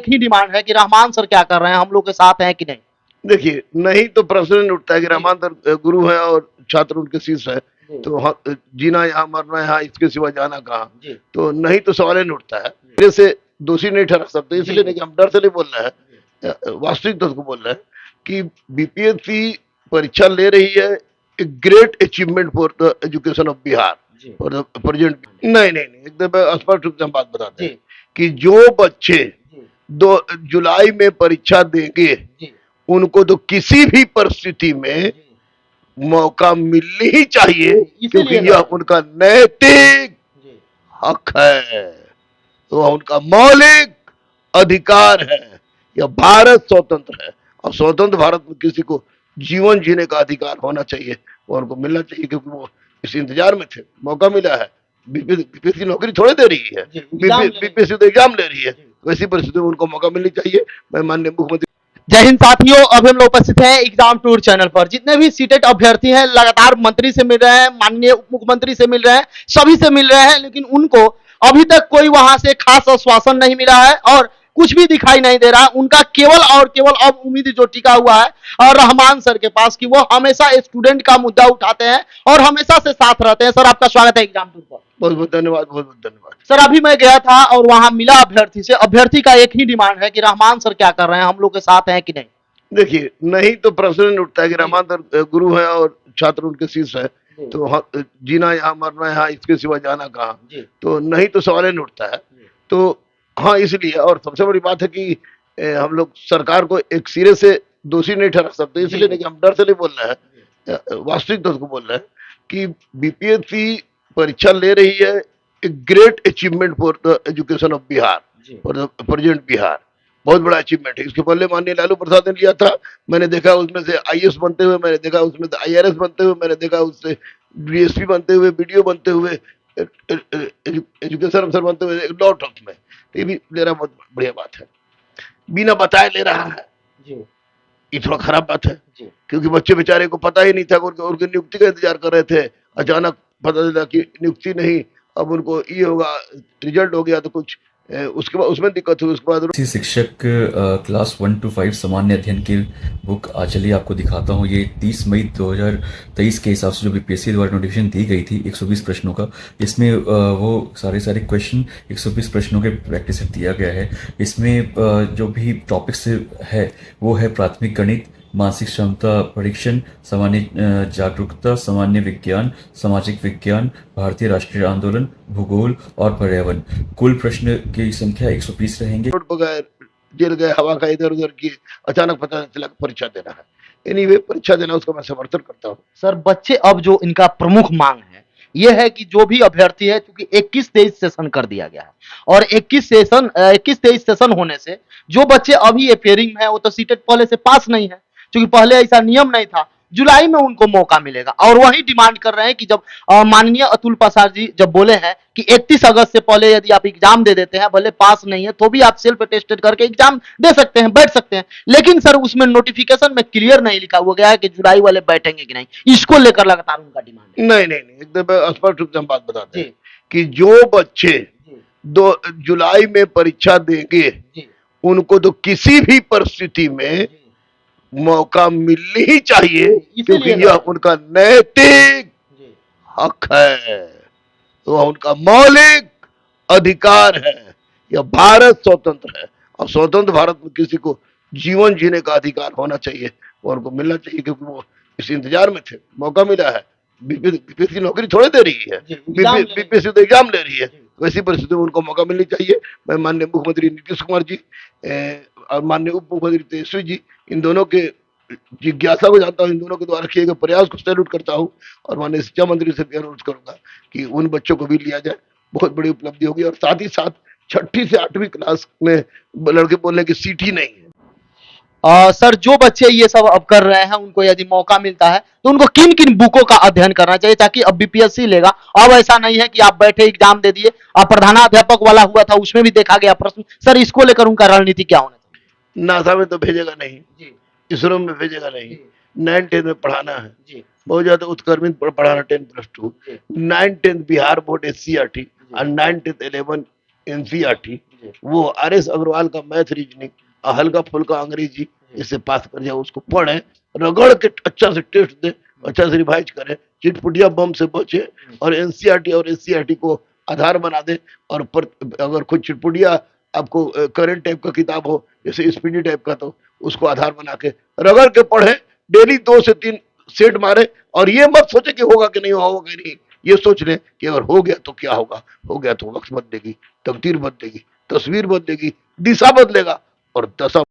एक ही डिमांड है कि रहमान सर क्या कर रहे हैं, हम लोग के साथ हैं कि नहीं। देखिए, नहीं तो प्रश्न नहीं उठता है कि रहमान सर गुरु है और छात्र उनके शिष्य है, तो जीना यहाँ मरना यहाँ, इसके सिवा जाना कहाँ। तो नहीं तो सवाल ही नहीं उठता है। मेरे से दोषी नहीं ठहरा सकते, इसलिए नहीं कि हम डर से नहीं बोल रहे हैं, वास्तविक तथ्य को बोल रहे हैं कि बीपीएससी परीक्षा ले रही है, a great achievement for the education of Bihar for the present. नहीं नहीं नहीं, एकदम स्पष्ट रूप से हम बात बताते हैं कि जो बच्चे 2 जुलाई में परीक्षा देंगे उनको तो किसी भी परिस्थिति में मौका मिलनी ही चाहिए, क्योंकि यह उनका नैतिक हक है, तो उनका मौलिक अधिकार है। यह भारत स्वतंत्र है और स्वतंत्र भारत में किसी को जीवन जीने का अधिकार होना चाहिए और उनको मिलना चाहिए, क्योंकि वो इस इंतजार में थे, मौका मिला है। बीपीएससी नौकरी थोड़े दे रही है, बीपीएससी तो एग्जाम ले रही है, वैसी परिस्थिति में उनको मौका मिलनी चाहिए। मैं माननीय मुख्यमंत्री। जय हिंद साथियों, अभी हम लोग उपस्थित हैं एग्जाम टूर चैनल पर। जितने भी सीटेट अभ्यर्थी हैं लगातार मंत्री से मिल रहे हैं, माननीय उप मुख्यमंत्री से मिल रहे हैं, सभी से मिल रहे हैं, लेकिन उनको अभी तक कोई वहां से खास आश्वासन नहीं मिला है और कुछ भी दिखाई नहीं दे रहा है। उनका केवल और केवल अब उम्मीद जो टिका हुआ है और रहमान सर के पास कि वो हमेशा स्टूडेंट का मुद्दा उठाते हैं और हमेशा से साथ रहते हैं। सर आपका स्वागत है एग्जाम टूर पर। बहुत बहुत धन्यवाद, बहुत बहुत धन्यवाद। सर अभी मैं गया था और वहां मिला अभ्यर्थी से, अभ्यर्थी का एक ही डिमांड है कि रहमान सर क्या कर रहे हैं, हम लोग के साथ हैं कि नहीं। देखिए, नहीं तो प्रश्न नहीं उठता है कि रहमान सर गुरु है और छात्र उनके शिष्य है, तो जीना यहाँ मरना यहाँ, इसके सिवा जाना कहाँ। तो नहीं तो सवाल ही नहीं उठता है। तो हाँ, इसलिए और सबसे बड़ी बात है कि हम लोग सरकार को एक सिरे से दोषी नहीं ठहरा सकते, इसलिए नहीं कि हम डर से नहीं बोल रहे हैं, वास्तविक तथ्य को बोल रहे हैं कि बीपीएससी परीक्षा ले रही है, a great achievement for the education of Bihar for the present Bihar. बहुत बड़ा अचीवमेंट है। इसके पहले माननीय लालू प्रसाद ने लिया था, मैंने देखा उसमें से आईएएस बनते हुए, मैंने देखा उसमें से आईआरएस बनते हुए, मैंने देखा उससे डीएसपी बनते हुए, बीडीओ बनते हुए, एजुकेशन अफसर बनते हुए, एक लॉट ऑफ में। ये भी ले रहा, बहुत बढ़िया बात है। बिना बताए ले रहा है, ये थोड़ा खराब बात है, क्योंकि बच्चे बेचारे को पता ही नहीं था, उनकी नियुक्ति का इंतजार कर रहे थे। अचानक पता चला कि नियुक्ति नहीं, अब उनको ये होगा, रिजल्ट हो गया तो कुछ उसके बाद उसमें दिक्कत हुई। उसके बाद शिक्षक क्लास 1 to 5 सामान्य अध्ययन की बुक चलिए आपको दिखाता हूँ। ये 30 मई 2023 के हिसाब से जो बीपीएससी द्वारा नोटिफिकेशन दी गई थी 120 प्रश्नों का, इसमें वो सारे क्वेश्चन 120 प्रश्नों के प्रैक्टिस सेट दिया गया है। इसमें जो भी टॉपिक्स है वो है प्राथमिक गणित, मानसिक क्षमता परीक्षण, सामान्य जागरूकता, सामान्य विज्ञान, सामाजिक विज्ञान, भारतीय राष्ट्रीय आंदोलन, भूगोल और पर्यावरण। कुल प्रश्न की संख्या 120 रहेंगे। जेल गए, हवा का इधर उधर किए, अचानक पता चला परीक्षा देना है। एनीवे, परीक्षा देना उसका मैं समर्थन करता हूँ। सर बच्चे अब जो इनका प्रमुख मांग है यह है कि जो भी अभ्यर्थी है, क्योंकि 21-23 सेशन कर दिया गया है और 21-23 सेशन होने से जो बच्चे अभी अपेयरिंग में है वो तो सीटेट पहले से पास नहीं है, क्योंकि पहले ऐसा नियम नहीं था। जुलाई में उनको मौका मिलेगा और वही डिमांड कर रहे हैं कि जब माननीय अतुल प्रसाद जी जब बोले हैं कि 31 अगस्त से पहले यदि आप एग्जाम दे देते हैं, भले पास नहीं है तो भी आप सेल्फ अटेस्टेड करके एग्जाम दे सकते हैं, बैठ सकते हैं। लेकिन सर उसमें नोटिफिकेशन में क्लियर नहीं लिखा हुआ गया है कि जुलाई वाले बैठेंगे कि नहीं। इसको लेकर लगातार उनका डिमांड है। नहीं नहीं नहीं, एकदम स्पष्ट रूप से हम बात बताते हैं कि जो बच्चे 2 जुलाई में परीक्षा देंगे उनको तो किसी भी परिस्थिति में मौका मिलनी ही चाहिए, क्योंकि यह उनका नैतिक हक है, तो उनका मौलिक अधिकार है। यह भारत स्वतंत्र है और स्वतंत्र भारत में किसी को जीवन जीने का अधिकार होना चाहिए और उनको मिलना चाहिए, क्योंकि वो इस इंतजार में थे, मौका मिला है। बीपीएससी नौकरी थोड़े दे रही है, बीपीएससी तो एग्जाम ले रही है, वैसी परिस्थिति में उनको मौका मिलनी चाहिए। मैं माननीय मुख्यमंत्री नीतीश कुमार जी और माननीय उप मुख्यमंत्री तेजस्वी जी, इन दोनों के जिज्ञासा को जानता हूँ, इन दोनों के द्वारा किए गए प्रयास को सैल्यूट करता हूँ और माननीय शिक्षा मंत्री से भी अनुरोध करूंगा कि उन बच्चों को भी लिया जाए, बहुत बड़ी उपलब्धि होगी। और साथ ही साथ 6ठी से 8वीं क्लास में लड़के बोलने की सीट ही नहीं है। सर जो बच्चे ये सब अब कर रहे हैं उनको यदि मौका मिलता है तो उनको किन किन बुकों का अध्ययन करना चाहिए, ताकि अब बीपीएससी लेगा। अब ऐसा नहीं है कि आप बैठे एग्जाम दे दिए। अब प्रधानाध्यापक वाला हुआ था, उसमें भी देखा गया प्रश्न। सर इसको लेकर उनका रणनीति क्या होना चाहिए। नासा में तो भेजेगा नहीं, इसरो में भेजेगा नहीं, 9-10 में पढ़ाना है, बहुत ज्यादा उत्क्रमित पढ़ाना, 10+2, 9-10 बिहार बोर्ड SCRT और 9-10 11 NCRT, वो आर.एस. अग्रवाल का मैथ रीजनिंग और हल्का फुल्का अंग्रेजी इससे पास कर जाए, उसको पढ़े, रगड़ के अच्छा से टेस्ट दे, अच्छा से रिवाइज करे, चिटपुटिया बम से बचे और एनसीईआरटी और एससीईआरटी को आधार बना दे। और अगर कोई चिटपुटिया आपको करंट टाइप का किताब हो, जैसे स्पीडी टाइप का, तो उसको आधार बना के रगड़ के पढ़े, डेली 2 से 3 सेट मारे। और ये मत सोचे कि होगा कि नहीं होगा कि नहीं, ये सोच ले कि अगर हो गया तो क्या होगा, हो गया तो वक्त बदलेगी, तकदीर बदलेगी, तस्वीर बदलेगी, दिशा बदलेगा और दशा